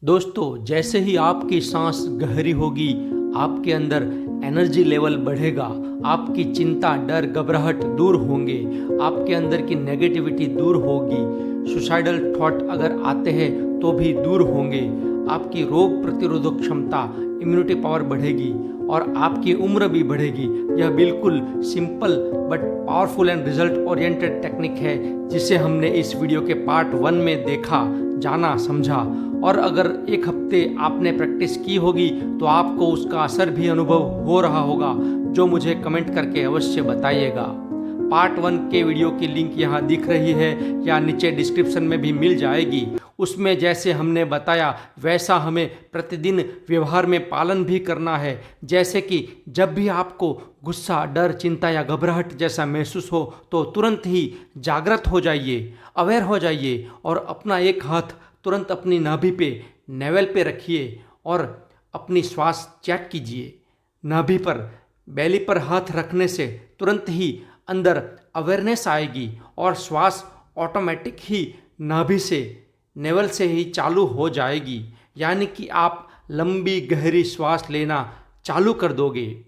दोस्तों, जैसे ही आपकी सांस गहरी होगी, आपके अंदर एनर्जी लेवल बढ़ेगा, आपकी चिंता, डर, घबराहट दूर होंगे, आपके अंदर की नेगेटिविटी दूर होगी, सुसाइडल थॉट अगर आते हैं तो भी दूर होंगे, आपकी रोग प्रतिरोधक क्षमता, इम्यूनिटी पावर बढ़ेगी और आपकी उम्र भी बढ़ेगी। यह बिल्कुल simple but powerful and result oriented technique है, जिसे हमने इस वीडियो के पार्ट 1 में देखा, जाना, समझा। और अगर एक हफ्ते आपने प्रैक्टिस की होगी तो आपको उसका असर भी अनुभव हो रहा होगा, जो मुझे कमेंट करके अवश्य बताइएगा। पार्ट 1 के वीडियो की लिंक यहाँ दिख रही है या नीचे डिस्क्रिप्शन में भी मिल जाएगी। उसमें जैसे हमने बताया वैसा हमें प्रतिदिन व्यवहार में पालन भी करना है। जैसे कि जब भी आपको गुस्सा, डर, चिंता या घबराहट जैसा महसूस हो तो तुरंत ही जागृत हो जाइए, अवेयर हो जाइए और अपना एक हाथ तुरंत अपनी नाभि पे, नेवल पे रखिए और अपनी श्वास चेक कीजिए। नाभि पर, बेली पर हाथ रखने से तुरंत ही अंदर अवेयरनेस आएगी और श्वास ऑटोमेटिक ही नाभि से, नेवल से ही चालू हो जाएगी। यानी कि आप लंबी गहरी श्वास लेना चालू कर दोगे।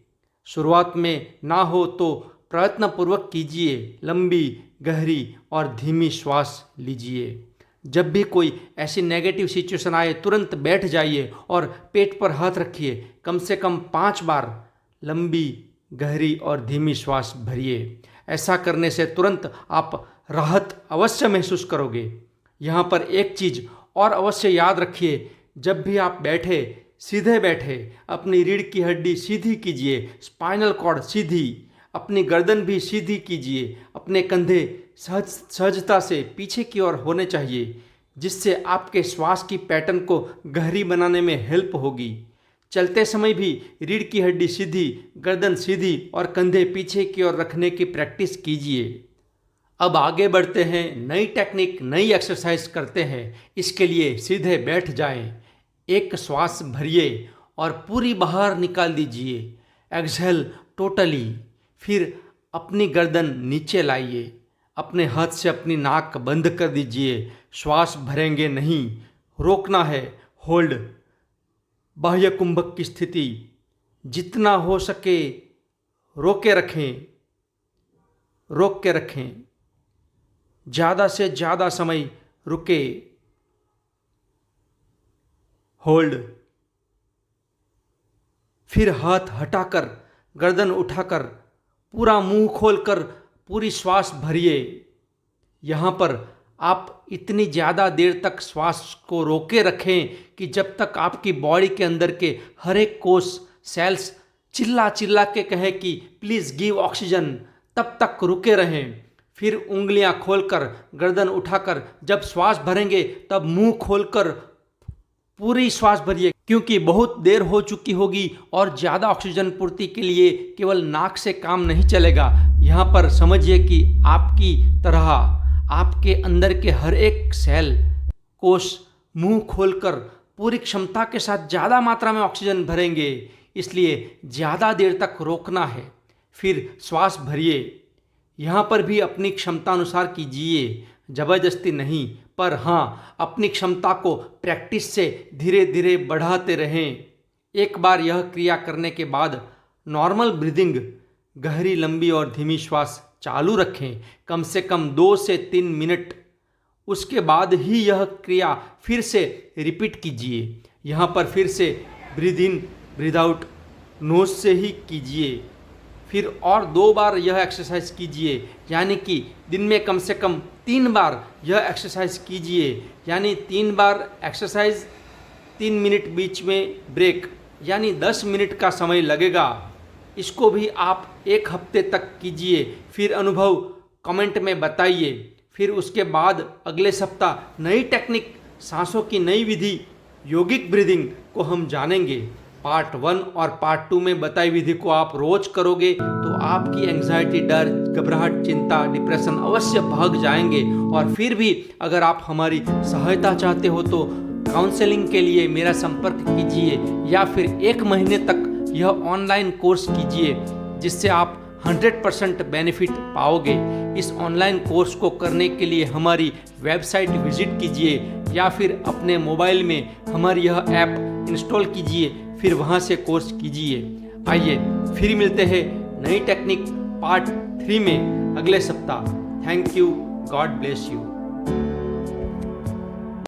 शुरुआत में ना हो तो प्रयत्नपूर्वक कीजिए, लंबी, गहरी और धीमी श्वास लीजिए। जब भी कोई ऐसी नेगेटिव सिचुएशन आए तुरंत बैठ जाइए और पेट पर हाथ रखिए। कम से कम 5 बार लंबी, गहरी और धीमी श्वास भरिए। ऐसा करने से तुरंत आप राहत अवश्य महसूस करोगे। यहाँ पर एक चीज़ और अवश्य याद रखिए, जब भी आप बैठे, सीधे बैठे, अपनी रीढ़ की हड्डी सीधी कीजिए, स्पाइनल कॉर्ड सीधी, अपनी गर्दन भी सीधी कीजिए, अपने कंधे सहजता से पीछे की ओर होने चाहिए, जिससे आपके श्वास की पैटर्न को गहरी बनाने में हेल्प होगी। चलते समय भी रीढ़ की हड्डी सीधी, गर्दन सीधी और कंधे पीछे की ओर रखने की प्रैक्टिस कीजिए। अब आगे बढ़ते हैं, नई टेक्निक, नई एक्सरसाइज करते हैं। इसके लिए सीधे बैठ जाएं, एक श्वास भरिए और पूरी बाहर निकाल दीजिए, एक्सहेल टोटली। फिर अपनी गर्दन नीचे लाइए, अपने हाथ से अपनी नाक बंद कर दीजिए, श्वास भरेंगे नहीं, रोकना है, होल्ड, बाह्य कुंभक की स्थिति जितना हो सके रोक के रखें, ज़्यादा से ज़्यादा समय रुके, होल्ड। फिर हाथ हटाकर, गर्दन उठाकर, पूरा मुंह खोलकर पूरी श्वास भरिए। यहाँ पर आप इतनी ज़्यादा देर तक श्वास को रोके रखें कि जब तक आपकी बॉडी के अंदर के हर एक कोष, सेल्स चिल्ला चिल्ला के कहें कि प्लीज़ गिव ऑक्सीजन, तब तक रुके रहें। फिर उंगलियां खोलकर, गर्दन उठाकर जब श्वास भरेंगे तब मुंह खोलकर पूरी श्वास भरिए, क्योंकि बहुत देर हो चुकी होगी और ज़्यादा ऑक्सीजन पूर्ति के लिए केवल नाक से काम नहीं चलेगा। यहाँ पर समझिए कि आपकी तरह आपके अंदर के हर एक सेल, कोष मुंह खोलकर पूरी क्षमता के साथ ज़्यादा मात्रा में ऑक्सीजन भरेंगे, इसलिए ज़्यादा देर तक रोकना है। फिर श्वास भरिए। यहाँ पर भी अपनी क्षमता अनुसार कीजिए, ज़बरदस्ती नहीं, पर हाँ, अपनी क्षमता को प्रैक्टिस से धीरे धीरे बढ़ाते रहें। एक बार यह क्रिया करने के बाद नॉर्मल ब्रीदिंग, गहरी, लंबी और धीमी श्वास चालू रखें, कम से कम 2 से 3 मिनट। उसके बाद ही यह क्रिया फिर से रिपीट कीजिए। यहाँ पर फिर से breathe in, breathe out nose से ही कीजिए। फिर और 2 बार यह एक्सरसाइज कीजिए, यानी कि दिन में कम से कम 3 बार यह एक्सरसाइज कीजिए। यानी 3 बार एक्सरसाइज, 3 मिनट बीच में ब्रेक, यानी 10 मिनट का समय लगेगा। इसको भी आप 1 हफ्ते तक कीजिए, फिर अनुभव कमेंट में बताइए। फिर उसके बाद अगले सप्ताह नई टेक्निक, सांसों की नई विधि, योगिक ब्रीदिंग को हम जानेंगे। पार्ट 1 और पार्ट 2 में बताई विधि को आप रोज करोगे तो आपकी एंग्जाइटी, डर, घबराहट, चिंता, डिप्रेशन अवश्य भाग जाएंगे। और फिर भी अगर आप हमारी सहायता चाहते हो तो काउंसलिंग के लिए मेरा संपर्क कीजिए, या फिर 1 महीने तक यह ऑनलाइन कोर्स कीजिए, जिससे आप 100% बेनिफिट पाओगे। इस ऑनलाइन कोर्स को करने के लिए हमारी वेबसाइट विजिट कीजिए या फिर अपने मोबाइल में हमारी यह ऐप इंस्टॉल कीजिए, फिर वहाँ से कोर्स कीजिए। आइए फिर मिलते हैं नई टेक्निक पार्ट 3 में अगले सप्ताह। Thank you, God bless you.